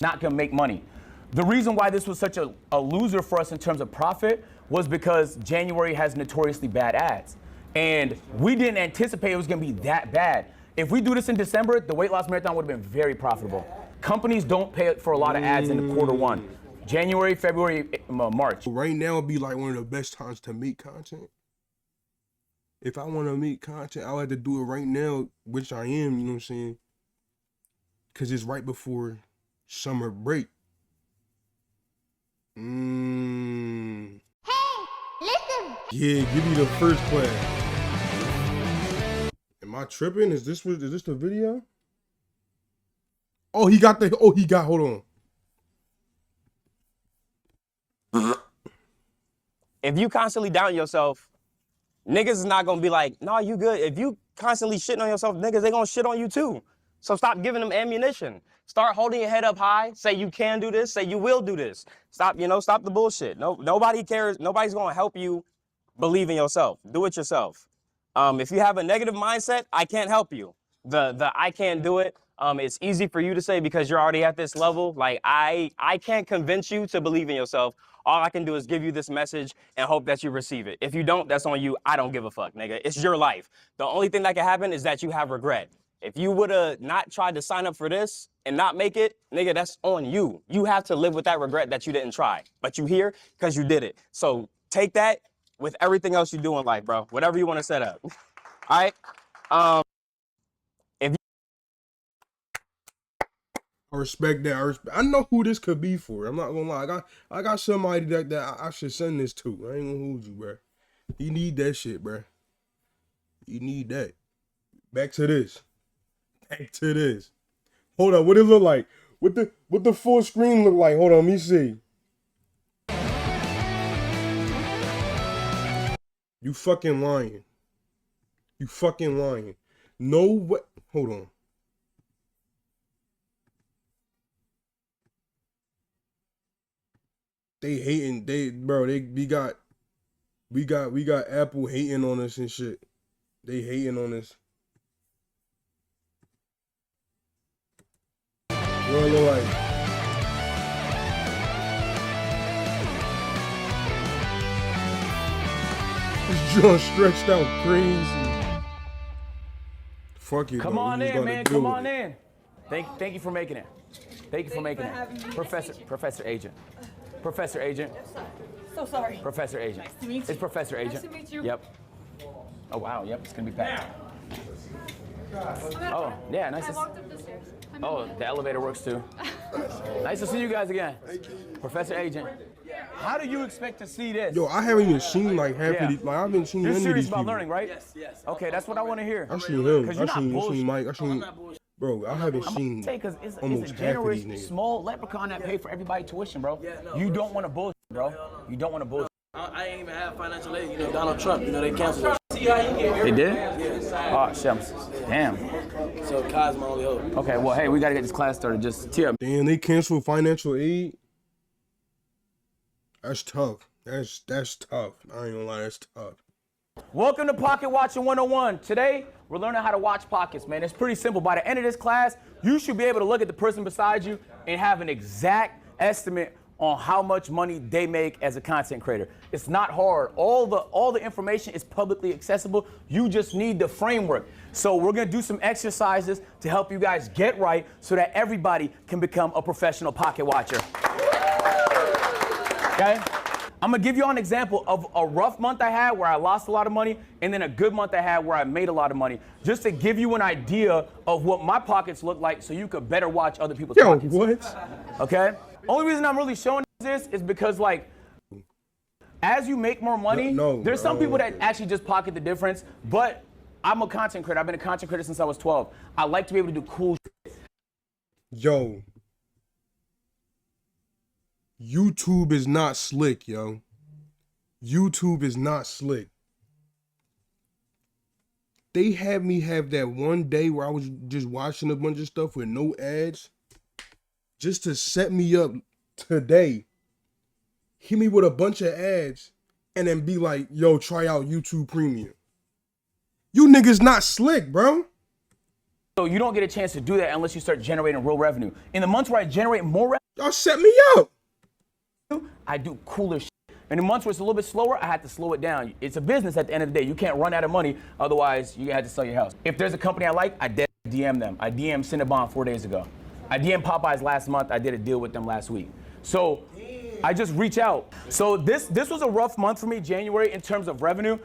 not gonna make money. The reason why this was such a loser for us in terms of profit was because January has notoriously bad ads. And we didn't anticipate it was gonna be that bad. If we do this in December, the weight loss marathon would have been very profitable. Companies don't pay for a lot of ads in the quarter one. January, February, March. Right now would be like one of the best times to make content. If I want to make content, I'll have to do it right now, which I am, you know what I'm saying? Because it's right before summer break. Hey, listen. Yeah, give me the first class. Am I tripping? Is this the video? Oh, hold on. If you constantly doubt yourself, niggas is not gonna be like, nah, you good. If you constantly shitting on yourself, niggas, they gonna shit on you too. So stop giving them ammunition. Start holding your head up high. Say you can do this. Say you will do this. Stop the bullshit. Nobody cares. Nobody's gonna help you believe in yourself. Do it yourself. If you have a negative mindset, I can't help you. The I can't do it. It's easy for you to say because you're already at this level. Like I can't convince you to believe in yourself. All I can do is give you this message and hope that you receive it. If you don't, that's on you. I don't give a fuck, nigga. It's your life. The only thing that can happen is that you have regret. If you would have not tried to sign up for this and not make it, nigga, that's on you. You have to live with that regret that you didn't try. But you here because you did it. So take that with everything else you do in life, bro. Whatever you want to set up. All right? I respect that. I know who this could be for. I'm not gonna lie. I got somebody that I should send this to. I ain't gonna hold you, bro. You need that shit, bro. You need that. Back to this. Hold on. What it look like? What the full screen look like? Hold on. Let me see. You fucking lying. No what? Hold on. They hating. We got Apple hating on us and shit. They hating on us. What it look like? This joint stretched out crazy. Fuck it. Come though. on We in, gotta man. deal Come with on it. in. Thank you for making it. Thank you for making it. Professor Agent. Professor Agent. So sorry. Professor Agent. Nice to meet you. It's Professor Agent. Nice to meet you. Yep. Oh wow. Yep. It's gonna be packed. Oh yeah. Nice. I walked up the stairs. Oh, the elevator works too. Nice to see you guys again. Professor Agent. How do you expect to see this? Yo, I haven't even seen like half of these. Like I haven't seen You're any of serious these about people. learning, right? Yes. Okay, that's what I want to hear. I seen him. Because I you're not seen bullshit. Mike. I seen. Bro, I haven't seen It's almost a half of these generous, niggas. small leprechaun that pay for everybody tuition, bro. You don't want to bullshit, bro. You don't want to bullshit. I ain't even have financial aid. Donald Trump, they canceled that. See how you get They did? Yes. Oh, shit. Damn. So Kai's my only hope. Okay, well, hey, we got to get this class started. Just tee up. Damn, they canceled financial aid. That's tough. That's tough. I ain't gonna lie, that's tough. Welcome to Pocket Watching 101. Today, we're learning how to watch pockets, man. It's pretty simple. By the end of this class, you should be able to look at the person beside you and have an exact estimate on how much money they make as a content creator. It's not hard. All the information is publicly accessible. You just need the framework. So we're gonna do some exercises to help you guys get right so that everybody can become a professional pocket watcher. Okay? I'm gonna give you an example of a rough month I had where I lost a lot of money and then a good month I had where I made a lot of money. Just to give you an idea of what my pockets look like so you could better watch other people's pockets. What? Okay? Only reason I'm really showing this is because, like, as you make more money, there's some people that actually just pocket the difference, but I'm a content creator. I've been a content creator since I was 12. I like to be able to do cool shit. Yo. YouTube is not slick, yo. YouTube is not slick. They had me have that one day where I was just watching a bunch of stuff with no ads just to set me up today. Hit me with a bunch of ads and then be like, yo, try out YouTube Premium. You niggas not slick, bro. So you don't get a chance to do that unless you start generating real revenue. In the months where I generate more Y'all set me up. revenue, I do cooler shit. In the months where it's a little bit slower, I had to slow it down. It's a business at the end of the day. You can't run out of money, otherwise you had to sell your house. If there's a company I like, I DM them. I DM Cinnabon 4 days ago. I DM Popeyes last month. I did a deal with them last week. So I just reach out. So this was a rough month for me, January, in terms of revenue.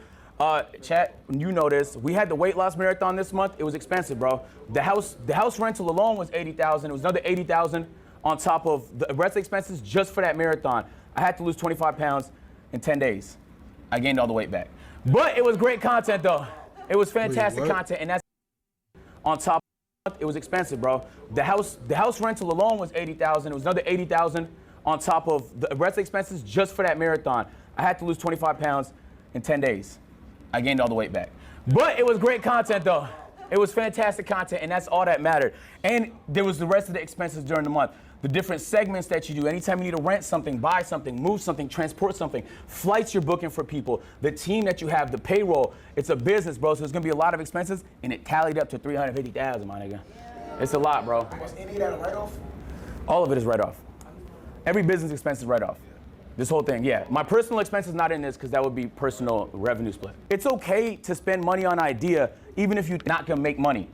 Chat, you know this. We had the weight loss marathon this month. It was expensive, bro. The house rental alone was $80,000. It was another $80,000 on top of the rest expenses just for that marathon. I had to lose 25 pounds in 10 days. I gained all the weight back. But it was great content, though. It was fantastic content, and that's on top. It was expensive, bro. The house rental alone was $80,000. It was another $80,000 on top of the rest expenses just for that marathon. I had to lose 25 pounds in 10 days. I gained all the weight back. But it was great content, though. It was fantastic content, and that's all that mattered. And there was the rest of the expenses during the month. The different segments that you do. Anytime you need to rent something, buy something, move something, transport something, flights you're booking for people, the team that you have, the payroll. It's a business, bro, so there's gonna be a lot of expenses, and it tallied up to $350,000, my nigga. It's a lot, bro. Was any of that a write-off? All of it is write-off. Every business expense is write-off. This whole thing, yeah. My personal expense is not in this because that would be personal revenue split. It's okay to spend money on idea even if you're not gonna make money.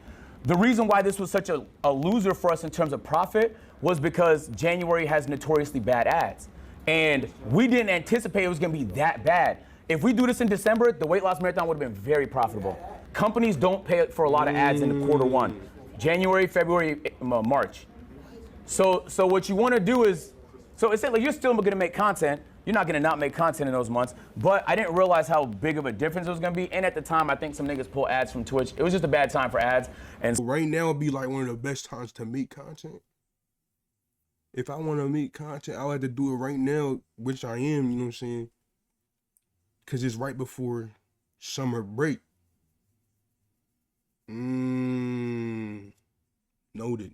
The reason why this was such a loser for us in terms of profit was because January has notoriously bad ads. And we didn't anticipate it was gonna be that bad. If we do this in December, the weight loss marathon would have been very profitable. Companies don't pay for a lot of ads in the quarter one. January, February, March. So what you wanna do is, so it's like you're still gonna make content. You're not gonna not make content in those months, but I didn't realize how big of a difference it was gonna be. And at the time, I think some niggas pull ads from Twitch. It was just a bad time for ads. And Right now would be like one of the best times to make content. If I want to make content, I'll have to do it right now, which I am, you know what I'm saying? Because it's right before summer break. Noted.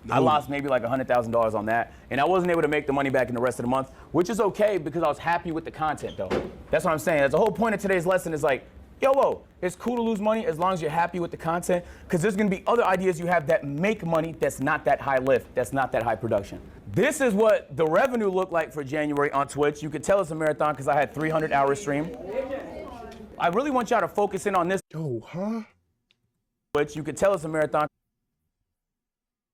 I lost maybe like $100,000 on that, and I wasn't able to make the money back in the rest of the month, which is okay because I was happy with the content, though. That's what I'm saying. That's the whole point of today's lesson is like, yo, it's cool to lose money as long as you're happy with the content, because there's gonna be other ideas you have that make money that's not that high lift, that's not that high production. This is what the revenue looked like for January on Twitch. You could tell it's a marathon because I had 300-hour stream. I really want y'all to focus in on this. Yo, huh? Twitch, you could tell it's a marathon.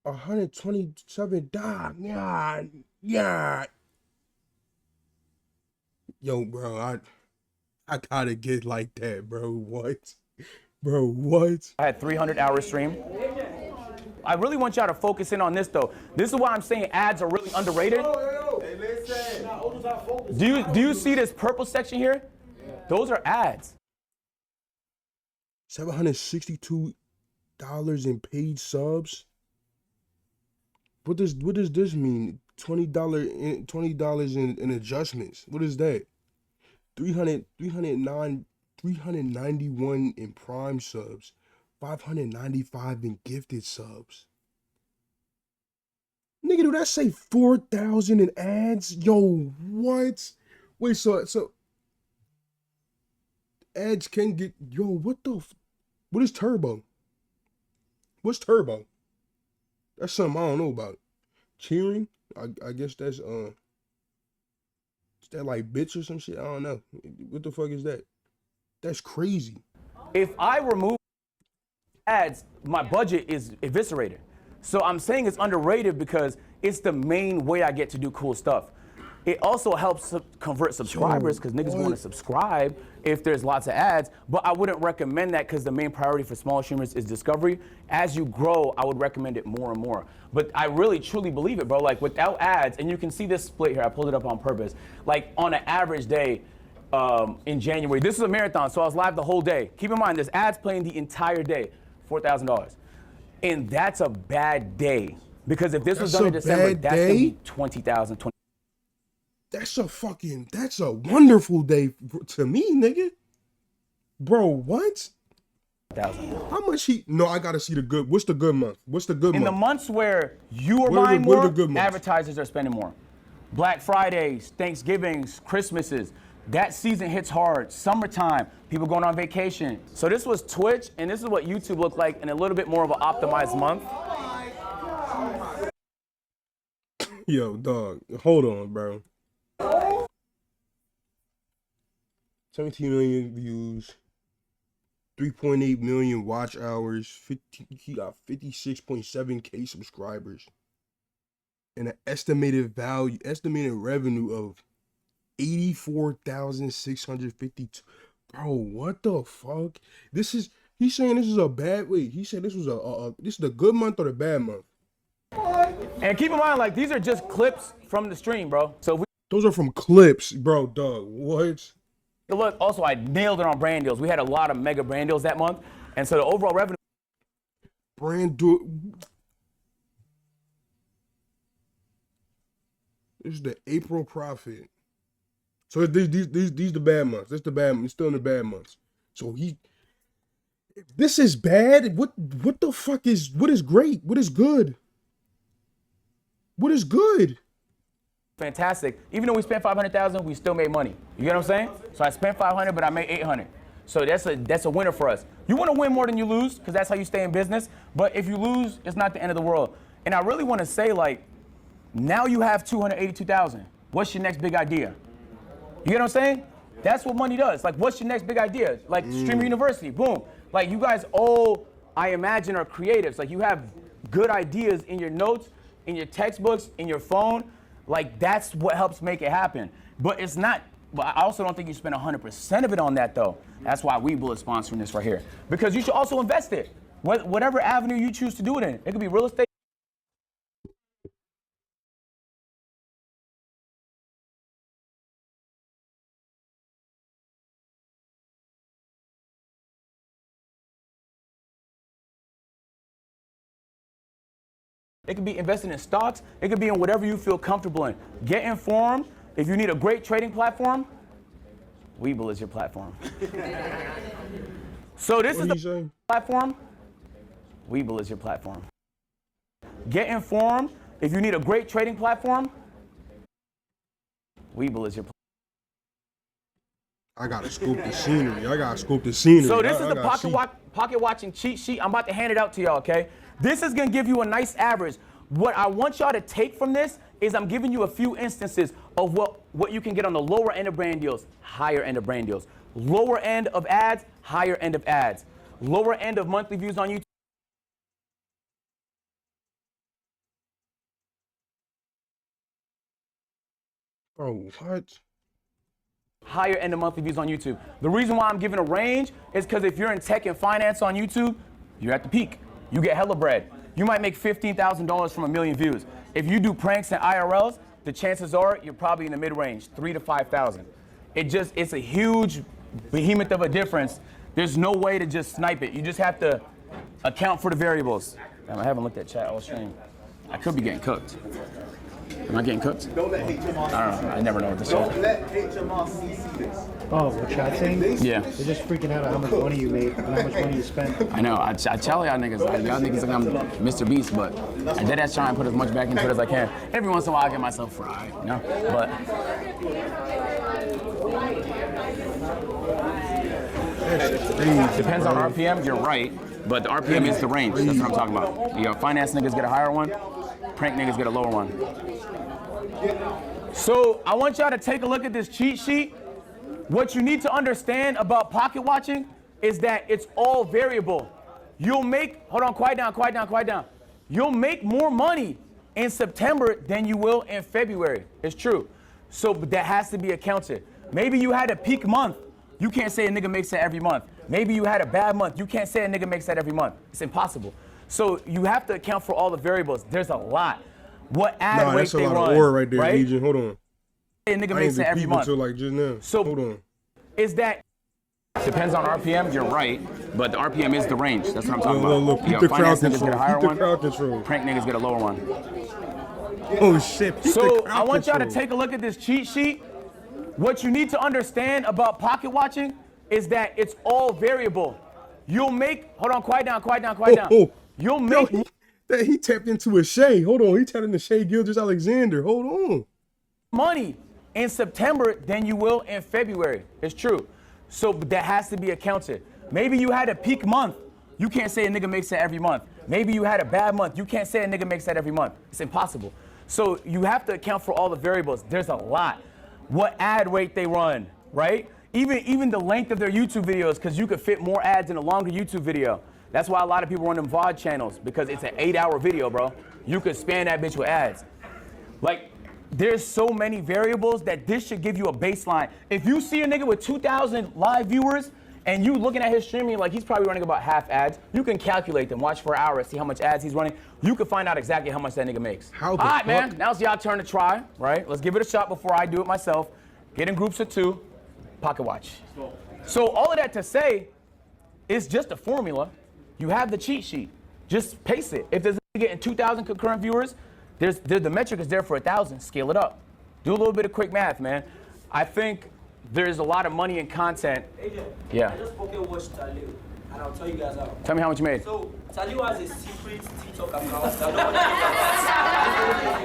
127 died. Yeah. Yo, bro, I gotta get like that, bro. What? Bro, what? I had 300-hour stream. I really want y'all to focus in on this, though. This is why I'm saying ads are really underrated. Hey, listen. Do you see this purple section here? Those are ads. $762 in paid subs. What does this mean? $20 in adjustments. What is that? 391 in prime subs, 595 in gifted subs. Nigga, do that say 4,000 in ads? Yo, what? Wait, so ads can get, yo, what is turbo? What's turbo? That's something I don't know about. Cheering? I guess that's is that like bitch or some shit? I don't know. What the fuck is that? That's crazy. If I remove ads, my budget is eviscerated. So I'm saying it's underrated because it's the main way I get to do cool stuff. It also helps convert subscribers because niggas want to subscribe if there's lots of ads, but I wouldn't recommend that because the main priority for small streamers is discovery. As you grow, I would recommend it more and more. But I really, truly believe it, bro. Like without ads, and you can see this split here, I pulled it up on purpose. Like on an average day in January, this is a marathon, so I was live the whole day. Keep in mind, there's ads playing the entire day, $4,000. And that's a bad day. Because if this was done in December, that's gonna be 20,000, That's a wonderful day to me, nigga. Bro, what? 1,000. How much no, I gotta see the good. What's the good month? What's the good In the month? months where you are What are buying the- what are more, the good months? advertisers are spending more. Black Fridays, Thanksgivings, Christmases, that season hits hard. Summertime, people going on vacation. So this was Twitch, and this is what YouTube looked like in a little bit more of an optimized month. Yo, dog, hold on, bro. 17 million views, 3.8 million watch hours, he got 56.7K subscribers, and an estimated revenue of 84,652. Bro, what the fuck? He's saying this is a bad week. He said this was this is the good month or the bad month. And keep in mind, like, these are just clips from the stream, bro. So if we Those are from clips, bro, dog. What? look, also, I nailed it on brand deals. We had a lot of mega brand deals that month. And so the overall revenue. This is the April profit. So these the bad months. This the bad months. Still in the bad months. So if this is bad, what the fuck is, what is great? What is good? What is good? Fantastic. Even though we spent 500,000, we still made money. You get what I'm saying? So I spent 500, but I made 800. So that's a winner for us. You want to win more than you lose, because that's how you stay in business. But if you lose, it's not the end of the world. And I really want to say, like, now you have 282,000. What's your next big idea? You get what I'm saying? That's what money does. Like, what's your next big idea? Like, Streamer University, boom. Like, you guys all, I imagine, are creatives. Like, you have good ideas in your notes, in your textbooks, in your phone. Like, that's what helps make it happen. But it's not, but I also don't think you spend 100% of it on that, though. That's why Webull is sponsoring this right here. Because you should also invest it. Whatever avenue you choose to do it in. It could be real estate. It could be investing in stocks. It could be in whatever you feel comfortable in. Get informed. If you need a great trading platform, Webull is your platform. So this is the platform. Webull is your platform. Get informed. If you need a great trading platform, Webull is your platform. I gotta scoop the scenery. So this is the pocket watching cheat sheet. I'm about to hand it out to y'all, okay? This is gonna give you a nice average. What I want y'all to take from this is I'm giving you a few instances of what you can get on the lower end of brand deals, higher end of brand deals. Lower end of ads, higher end of ads. Lower end of monthly views on YouTube. Bro, what? Higher end of monthly views on YouTube. The reason why I'm giving a range is because if you're in tech and finance on YouTube, you're at the peak. You get hella bread. You might make $15,000 from 1 million views. If you do pranks and IRLs, the chances are you're probably in the mid-range, 3,000 to 5,000. It's a huge behemoth of a difference. There's no way to just snipe it. You just have to account for the variables. Damn, I haven't looked at chat all stream. I could be getting cooked. Am I getting cooked? Don't let HMR. I don't know. I never know what this Don't is. let HMR CC this. Oh, what chat saying? Yeah. They're just freaking out at how much money you made and how much money you spent. I know. I tell y'all niggas, y'all niggas think I'm Mr. Beast, but I did that trying to put as much back into it as I can. Every once in a while, I get myself fried, you know? But depends on RPM. You're right, but the RPM is the range. That's what I'm talking about. You know, finance niggas get a higher one, prank niggas get a lower one. So I want y'all to take a look at this cheat sheet. What you need to understand about pocket watching is that it's all variable. You'll make, hold on, quiet down. You'll make more money in September than you will in February. It's true. So but that has to be accounted. Maybe you had a peak month. You can't say a nigga makes that every month. Maybe you had a bad month. You can't say a nigga makes that every month. It's impossible. So you have to account for all the variables. There's a lot. What ad rate they run, that's a lot of ore right there, Agent. Hold on. A nigga makes that every month. Until like just now. So hold on. Is that depends on RPM? You're right, but the RPM is the range. That's what I'm talking about. Look, You know, finance niggas get a higher one. Prank niggas get a lower one. Oh shit. So I want y'all to take a look at this cheat sheet. What you need to understand about pocket watching is that it's all variable. You'll make, hold on, quiet down. You'll make he tapped into a Shay. Hold on, he tapped into Shay Gilgis Alexander. Hold on. money in September than you will in February. It's true. So that has to be accounted. Maybe you had a peak month. You can't say a nigga makes that every month. Maybe you had a bad month. You can't say a nigga makes that every month. It's impossible. So you have to account for all the variables. There's a lot. What ad rate they run, right? Even the length of their YouTube videos, because you could fit more ads in a longer YouTube video. That's why a lot of people run them VOD channels, because it's an 8-hour video, bro. You could span that bitch with ads. Like, there's so many variables that this should give you a baseline. If you see a nigga with 2,000 live viewers and you looking at his streaming, like he's probably running about half ads, you can calculate them, watch for an hour, see how much ads he's running. You can find out exactly how much that nigga makes. How All the right, fuck? man, now it's y'all turn to try, right? Let's give it a shot before I do it myself. Get in groups of 2, pocket watch. So all of that to say, it's just a formula. You have the cheat sheet. Just pace it. If there's a nigga getting 2,000 concurrent viewers, the metric is there for 1,000. Scale it up. Do a little bit of quick math, man. I think there's a lot of money in content. AJ, Yeah. I just pocket watched Talib, and I'll tell you guys how. Tell me how much you made. So Talib has a secret TikTok account that nobody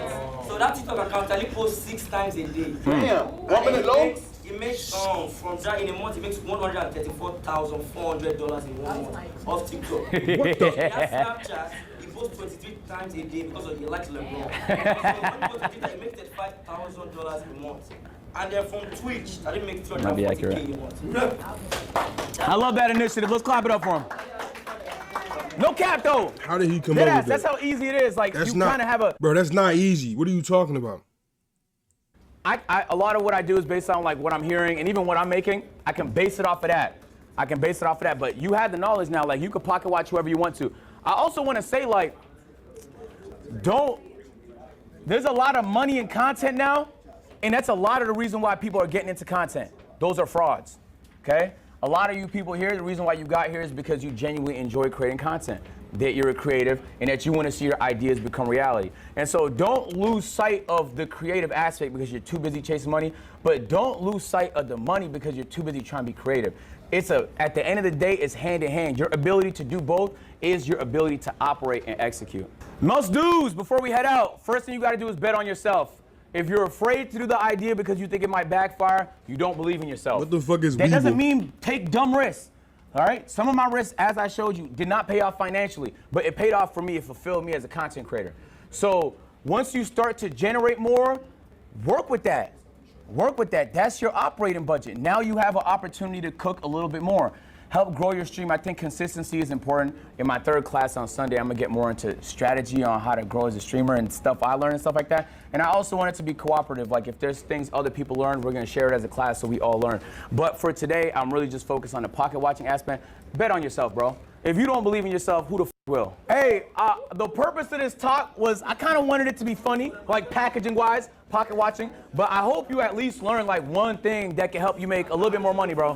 knows. So that TikTok account, Talib posts 6 times a day. Damn. 1 minute low? He makes from that in a month. He makes $134,400 in 1 month off TikTok. What the? He has Snapchat. He posts 23 times a day because he likes LeBron. So when he goes to Twitter, he makes $35,000 a month. And then from Twitch, I didn't make Might be $240K accurate. a month. I love that initiative. Let's clap it up for him. No cap though. How did he come up with that? That's how easy it is. Like That's you not, kind of have a. Bro, that's not easy. What are you talking about? A lot of what I do is based on like what I'm hearing and even what I'm making. I can base it off of that. But you have the knowledge now. Like you can pocket watch whoever you want to. I also want to say like, there's a lot of money in content now, and that's a lot of the reason why people are getting into content. Those are frauds. Okay? A lot of you people here, the reason why you got here is because you genuinely enjoy creating content, that you're a creative, and that you want to see your ideas become reality. And so don't lose sight of the creative aspect because you're too busy chasing money, but don't lose sight of the money because you're too busy trying to be creative. At the end of the day, it's hand in hand. Your ability to do both is your ability to operate and execute. Most dudes, before we head out, first thing you gotta do is bet on yourself. If you're afraid to do the idea because you think it might backfire, you don't believe in yourself. What the fuck is That doesn't Weeble? mean take dumb risks. All right? Some of my risks, as I showed you, did not pay off financially, but it paid off for me. It fulfilled me as a content creator. So once you start to generate more, work with that. That's your operating budget. Now you have an opportunity to cook a little bit more. Help grow your stream. I think consistency is important. In my 3rd class on Sunday, I'm gonna get more into strategy on how to grow as a streamer and stuff I learned and stuff like that. And I also want it to be cooperative. Like if there's things other people learn, we're gonna share it as a class so we all learn. But for today, I'm really just focused on the pocket watching aspect. Bet on yourself, bro. If you don't believe in yourself, who the f will? Hey, the purpose of this talk was I kind of wanted it to be funny, like packaging wise, pocket watching. But I hope you at least learn like one thing that can help you make a little bit more money, bro.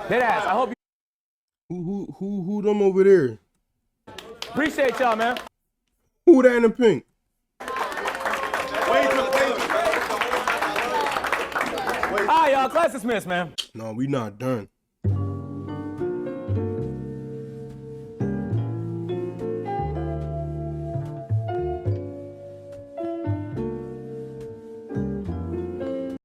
Deadass. I hope you Who them over there? appreciate y'all, man. Who that in the pink? All right, y'all. Class dismissed, man. No, we not done.